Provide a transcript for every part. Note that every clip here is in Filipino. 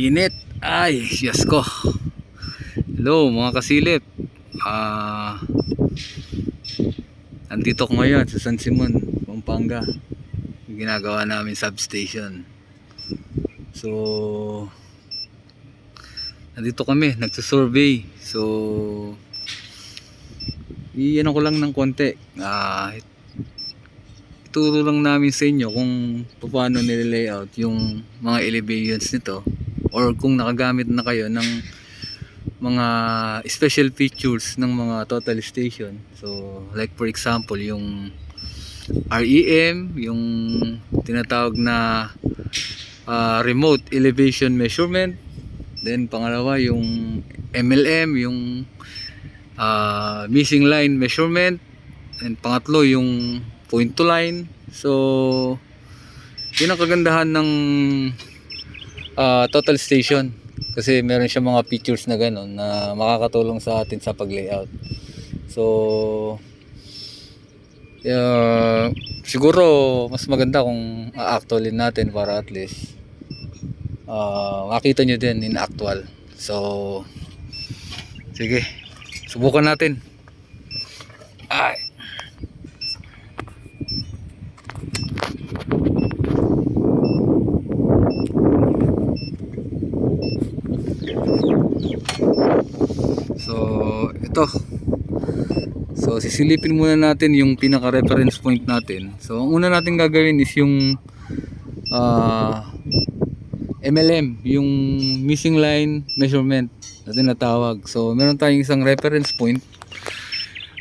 Init. Ay, siyas ko. Hello mga kasilip. Andito ko ngayon sa San Simon, Pampanga. Yung ginagawa namin substation. So, nandito kami, nagsusurvey. So, iyan ko lang ng konti. Ituro lang namin sa inyo kung paano nile-layout yung mga elevations nito, or kung nakagamit na kayo ng mga special features ng mga total station. So like for example yung REM, yung tinatawag na remote elevation measurement. Then pangalawa yung MLM, yung missing line measurement. And pangatlo yung point to line. So yun ang kagandahan ng total station, kasi meron siya mga features na gano'n na makakatulong sa atin sa pag-layout. So siguro mas maganda kung a-actualin natin para at least makita nyo din in actual. So sige, subukan natin. Ay, so ito, so sisilipin muna natin yung pinaka reference point natin. So ang una natin gagawin is yung MLM, yung missing line measurement na tinatawag. So meron tayong isang reference point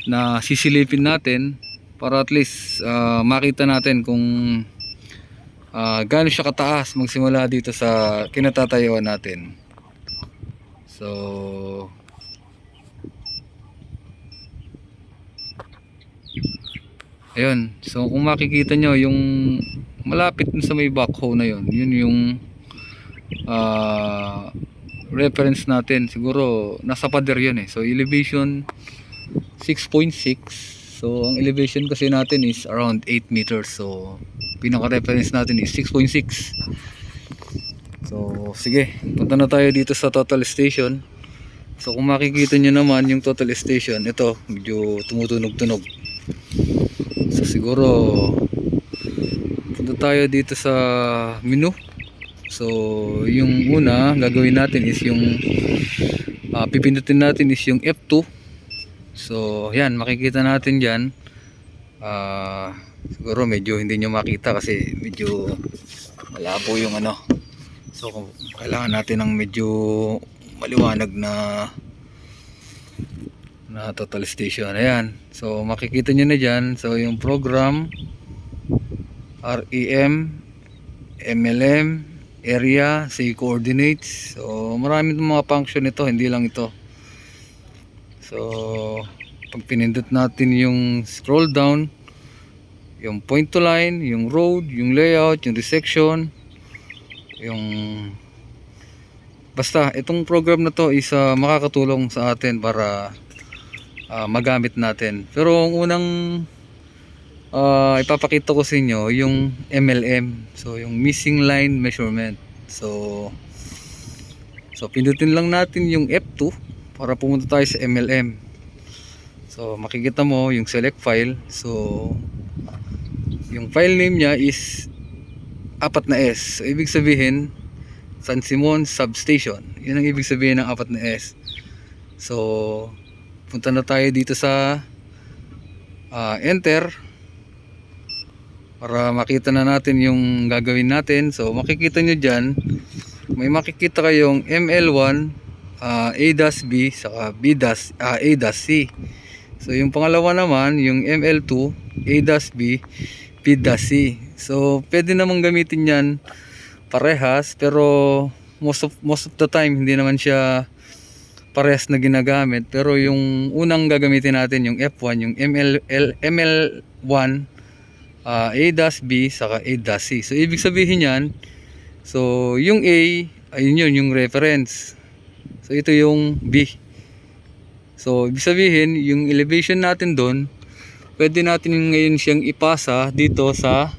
na sisilipin natin para at least makita natin kung gaano siya kataas magsimula dito sa kinatatayuan natin. So ayun, so kung makikita nyo yung malapit sa may backhoe na yun, yun yung reference natin. Siguro nasa pader yun eh. So elevation 6.6. So ang elevation kasi natin is around 8 meters. So pinaka reference natin is 6.6. So sige, punta na tayo dito sa total station. So kung makikita nyo naman yung total station, ito medyo tumutunog-tunog. So siguro punta tayo dito sa menu. So yung una gagawin natin is yung pipindutin natin is yung F2. So yan, makikita natin dyan. Siguro medyo hindi nyo makita kasi medyo malabo yung ano. So kailangan natin ng medyo maliwanag na total station. Ayan, so makikita nyo na dyan. So yung program, REM, MLM, area, say coordinates. So maraming mga function ito, hindi lang ito. So pag pinindot natin yung scroll down, yung point to line, yung road, yung layout, yung resection, yung basta itong program na to is makakatulong sa atin para magamit natin. Pero ang unang ipapakita ko sa inyo yung MLM, so yung missing line measurement. So pindutin lang natin yung F2 para pumunta tayo sa MLM. So makikita mo yung select file. So yung file name nya is 4S. So ibig sabihin San Simon Substation. Yun ang ibig sabihin ng 4S. So punta na tayo dito sa enter para makita na natin yung gagawin natin. So makikita nyo dyan, may makikita kayong ML1, A-B, saka A-C. So yung pangalawa naman, yung ML2, A-B, B-C. So pwede namang gamitin yan parehas, pero most of the time hindi naman siya parehas na ginagamit. Pero yung unang gagamitin natin, yung F1, yung ML1, A-B, saka A-C. So ibig sabihin yan, so yung A, ayun yun, yung reference. So ito yung B. So ibig sabihin, yung elevation natin doon, pwede natin ngayon siyang ipasa dito sa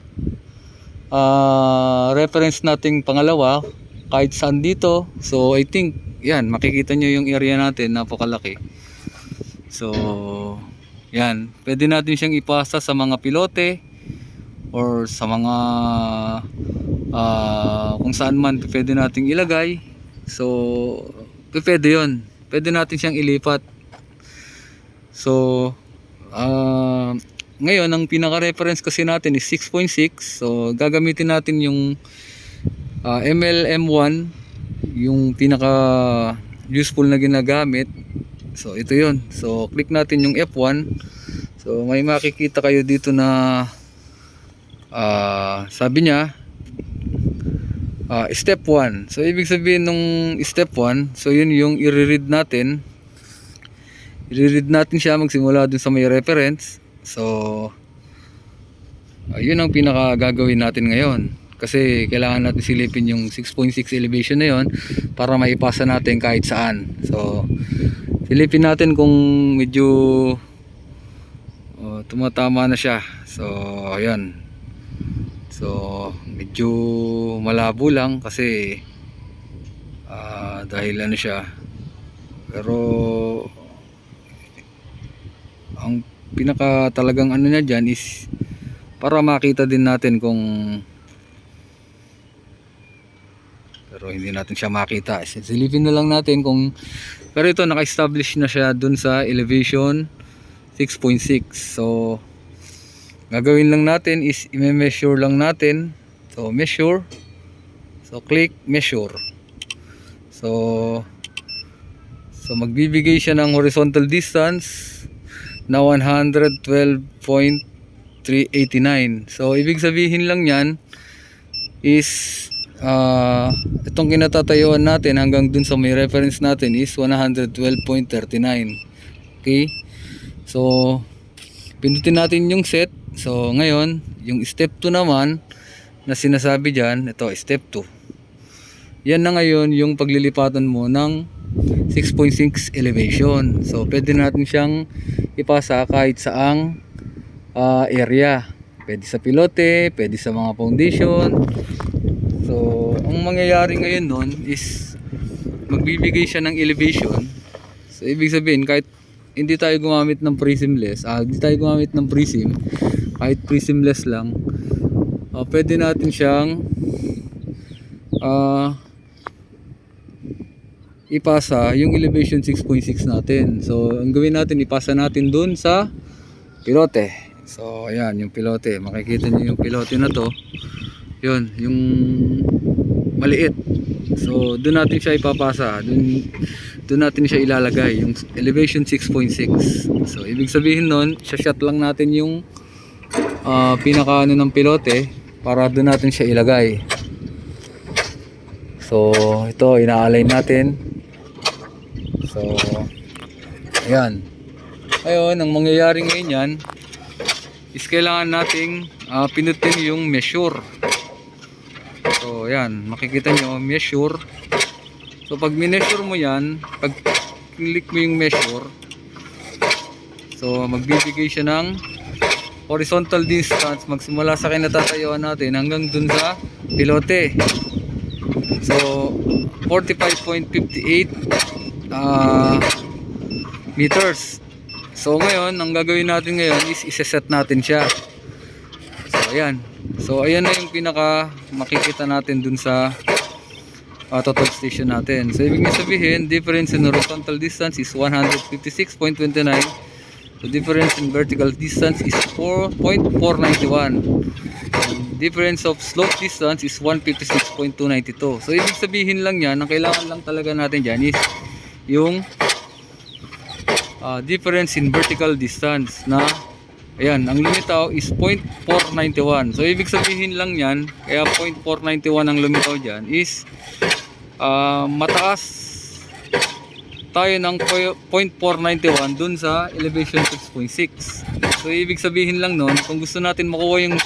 reference nating pangalawa, kahit saan dito. So I think yan, makikita nyo yung area natin, napakalaki. So yan, pwede natin siyang ipasa sa mga pilote or sa mga kung saan man pwede nating ilagay. So pwede yun, pwede natin siyang ilipat. So ngayon ang pinaka reference kasi natin is 6.6. so gagamitin natin yung MLM1, yung pinaka useful na ginagamit. So ito yun, so click natin yung F1. So may makikita kayo dito na sabi niya step 1. So ibig sabihin nung step 1, so yun yung i-read natin. I-read natin siya magsimula dun sa may reference. So yun ang pinaka gagawin natin ngayon, kasi kailangan natin silipin yung 6.6 elevation na yun para maipasa natin kahit saan. So silipin natin kung medyo tumatama na siya. So ayan, so medyo malabo lang kasi dahil ano siya, pero ang pinaka talagang ano niya dyan is para makita din natin kung, pero hindi natin siya makita. Silipin na lang natin kung, pero ito naka-establish na siya dun sa elevation 6.6. so gagawin lang natin is i-measure lang natin. So measure, so click measure. So magbibigay siya ng horizontal distance na 112.389. so ibig sabihin lang yan is itong kinatatayuan natin hanggang dun sa may reference natin is 112.39. okay, so pindutin natin yung set. So ngayon yung step 2 naman na sinasabi dyan, ito step 2, yan na ngayon yung paglilipatan mo ng 6.6 elevation. So pwede natin siyang ipasa kahit saang area, pwede sa pilote, pwede sa mga foundation. So ang mangyayari ngayon nun is magbibigay siya ng elevation. So ibig sabihin kahit hindi tayo gumamit ng prismless, hindi tayo gumamit ng prism, kahit prismless lang, pwede natin siyang ipasa yung elevation 6.6 natin. So ang gawin natin, ipasa natin dun sa pilote. So ayan yung pilote, makikita niyo yung pilote na to, yun yung maliit. So doon natin siya ipapasa, doon natin siya ilalagay yung elevation 6.6. so ibig sabihin nun, shot lang natin yung pinaka ano ng pilote para doon natin siya ilagay. So ito ina-align natin. So ayan, ngayon ang mangyayari ngayon yan is kailangan nating pinutin yung measure. So ayan, makikita nyo measure. So pag mineasure mo yan, pag click mo yung measure, so magbibigay siya ng horizontal distance magsimula sa kinatatayuan natin hanggang dun sa pilote. So 45.58 meters. So ngayon, ang gagawin natin ngayon is isa-set natin siya. So ayan. So ayan na yung pinaka makikita natin dun sa total station natin. So ibig sabihin, difference in horizontal distance is 156.29. The difference in vertical distance is 4.491. Difference of slope distance is 156.292. So ibig sabihin lang yan, ang kailangan lang talaga natin dyan is yung difference in vertical distance na ayan, ang lumitaw is 0.491. So ibig sabihin lang yan, kaya 0.491 ang lumitaw dyan is mataas tayo ng 0.491 dun sa elevation 6.6. So ibig sabihin lang nun, kung gusto natin makuha yung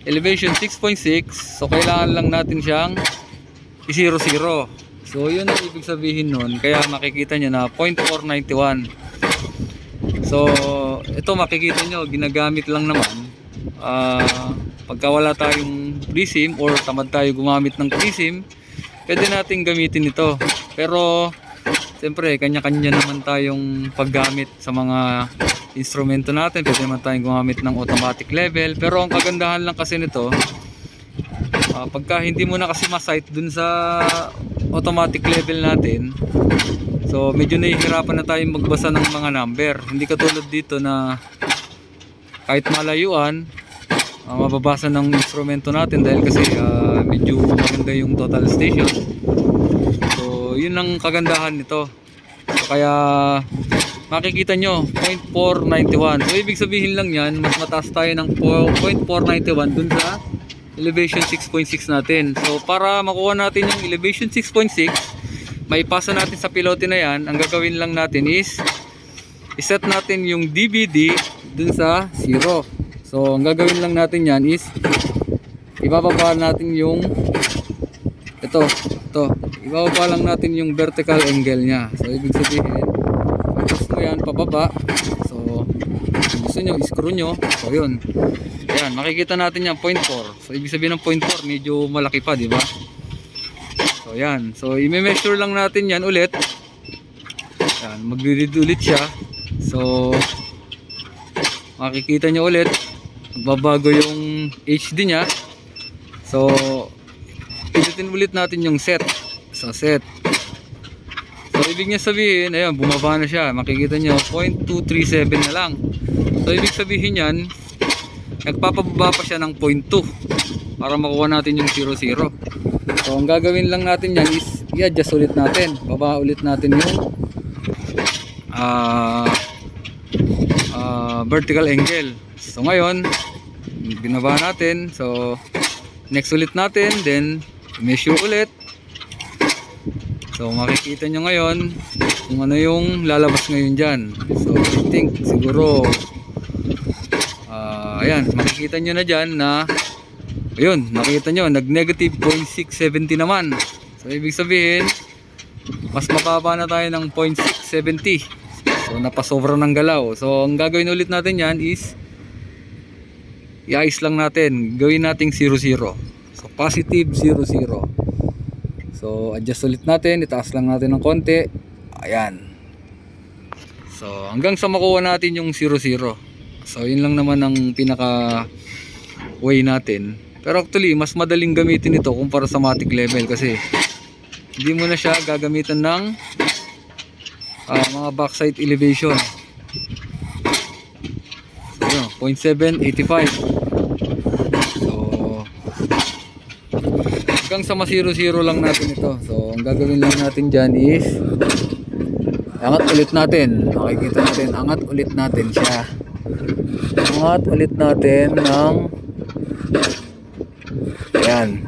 elevation 6.6, so kailangan lang natin siyang i-0-0. So yun ang ibig sabihin nun, kaya makikita nyo na 0.491. So ito makikita nyo, ginagamit lang naman pagka wala tayong prism or tamad tayo gumamit ng prism, pwede natin gamitin ito. Pero siyempre kanya-kanya naman tayong paggamit sa mga instrumento natin. Pwede naman tayong gumamit ng automatic level, pero ang kagandahan lang kasi nito, pagka hindi mo na kasi ma-sight dun sa automatic level natin, so medyo nahihirapan na tayong magbasa ng mga number. Hindi katulad dito na kahit malayuan, mababasa ng instrumento natin dahil kasi medyo maganda yung total station. So yun ang kagandahan nito. So, kaya makikita nyo 0.491. So ibig sabihin lang yan, mas mataas tayo ng 0.491 dun sa elevation 6.6 natin. So para makuha natin yung elevation 6.6, maipasa natin sa pilote na yan, ang gagawin lang natin is iset natin yung DVD dun sa 0. So ang gagawin lang natin yan is ibababa natin yung ito, ibababa lang natin yung vertical angle nya. So ibig sabihin, gusto mo yan pababa, so gusto nyo, screw nyo, so yun, ayan, makikita natin yan 0.4. So ibig sabihin ng 0.4 medyo malaki pa, di ba? So yan, so i-measure lang natin yan ulit. Yan, magre-read ulit siya. So makikita nyo ulit, magbabago yung HD nya. So pinutin ulit natin yung set. So set, so ibig niya sabihin, ayan, bumaba na siya. Makikita nyo 0.237 na lang. So ibig sabihin yan, nagpapababa pa siya ng 0.2 para makuha natin yung 0.0. So ang gagawin lang natin yan is i-adjust ulit natin, baba ulit natin yung vertical angle. So ngayon binaba natin, so next ulit natin, then measure ulit. So makikita nyo ngayon kung ano yung lalabas ngayon dyan. So I think siguro ayan, makikita nyo na dyan na ayun, nakita nyo nag negative 0.670 naman. So ibig sabihin mas mababa na tayo ng 0.670. So napasobra ng galaw. So ang gagawin ulit natin yan is i-ice lang natin, gawin nating 0.0. So positive 0.0. So adjust ulit natin, itaas lang natin ng konti. Ayan. So hanggang sa makuha natin yung 0.0. So yun lang naman ang pinaka way natin. Pero actually mas madaling gamitin ito kumpara sa matic level kasi hindi mo na siya gagamitan ng mga backside elevation. So yun, 0.785. So hanggang sa ma-0.0 lang natin ito. So ang gagawin lang natin dyan is angat ulit natin. Makikita natin, angat ulit natin siya. Angat ulit natin ng ayan.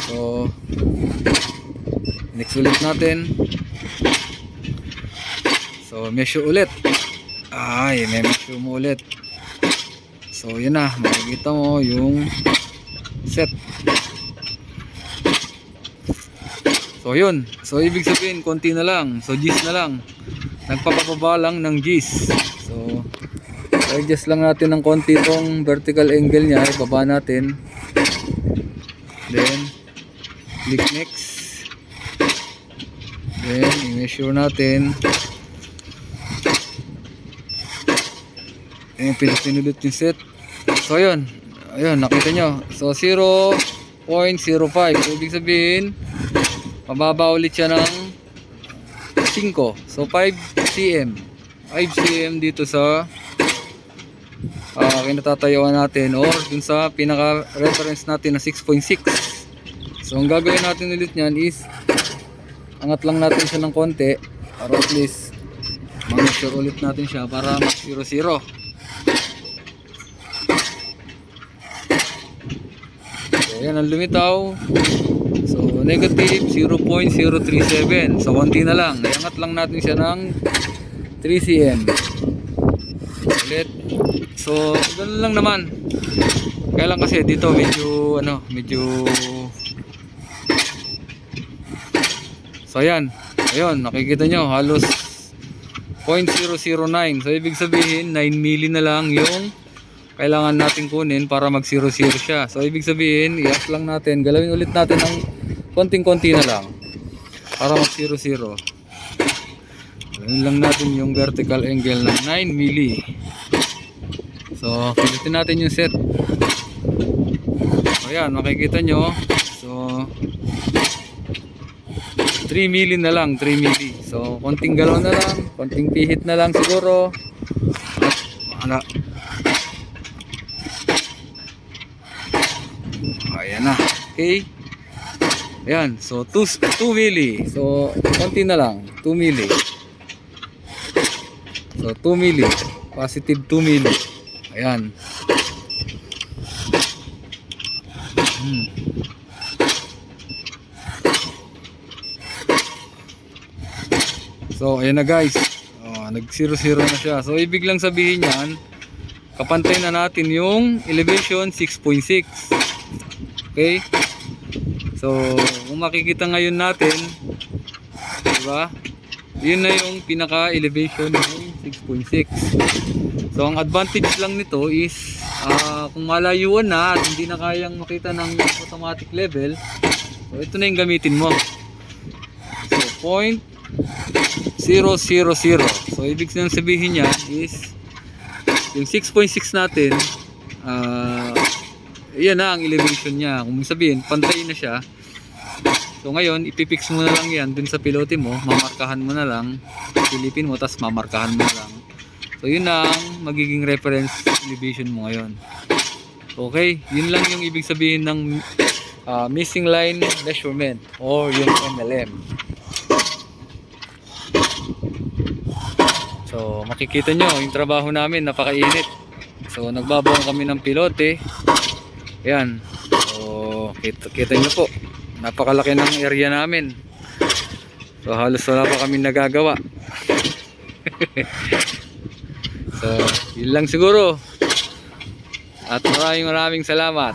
So next ulit natin. So measure ulit. Ay, may measure mo ulit. So yun na, makikita mo yung set. So yun, so ibig sabihin konti na lang. So G's na lang, nagpapababa lang ng G's. So adjust lang natin ng konti itong vertical angle nya, ibaba natin, then click next, then i-measure natin, and pinulit yung set. So yun, ayun, nakita nyo, so 0.05. So ibig sabihin mababa ulit siya ng 5. So 5 cm dito sa kinatatayuan natin or dun sa pinaka reference natin na 6.6. So ang gagawin natin ulit nyan is angat lang natin siya ng konti para at least ma-measure ulit natin siya para mag 0.0. So yan ang lumitaw. So negative 0.037. So konti na lang, iangat lang natin siya ng 3 cm ulit. So ganun lang naman. Kaya lang kasi dito medyo so ayan, ayun, nakikita nyo halos 0.009. So ibig sabihin 9 milli na lang yung kailangan natin kunin para mag 0.0 siya. So ibig sabihin i-up lang natin, galawin ulit natin ng konting-konti na lang para mag 0-0. Gawin lang natin yung vertical angle ng 9 milli. So pilitin natin yung set. So ayan, makikita nyo. So 3 milli na lang, 3 milli. So konting galaw na lang, konting pihit na lang siguro. At wala. Ayan na. Okay. Ayan, so 2 milli. So konti na lang, 2 milli. So 2 milli, positive 2 milli. Ayan. So ayan na guys, nag 0-0 na siya. So ibig lang sabihin yan, kapantay na natin yung elevation 6.6. Okay. So kung makikita ngayon natin, diba, yun na yung pinaka elevation ng 6.6. So ang advantage lang nito is kung malayuan na at hindi na kayang makita ng automatic level, so ito na yung gamitin mo. So 0.000. So ibig sabihin niya is yung 6.6 natin, yan na ang elevation niya. Kung sabihin pantay na siya, so ngayon ipipix mo na lang yan dun sa pilote mo, mamarkahan mo na lang, silipin mo, tas mamarkahan mo na lang. So yun na ang magiging reference elevation mo ngayon. Okay, yun lang yung ibig sabihin ng missing line measurement or yung MLM. So makikita nyo yung trabaho namin, napakainit. So nagbabaon kami ng pilote. Ayan. So kita nyo po, napakalaki ng area namin. So halos wala pa kami nagagawa. So yun lang siguro. At maraming salamat.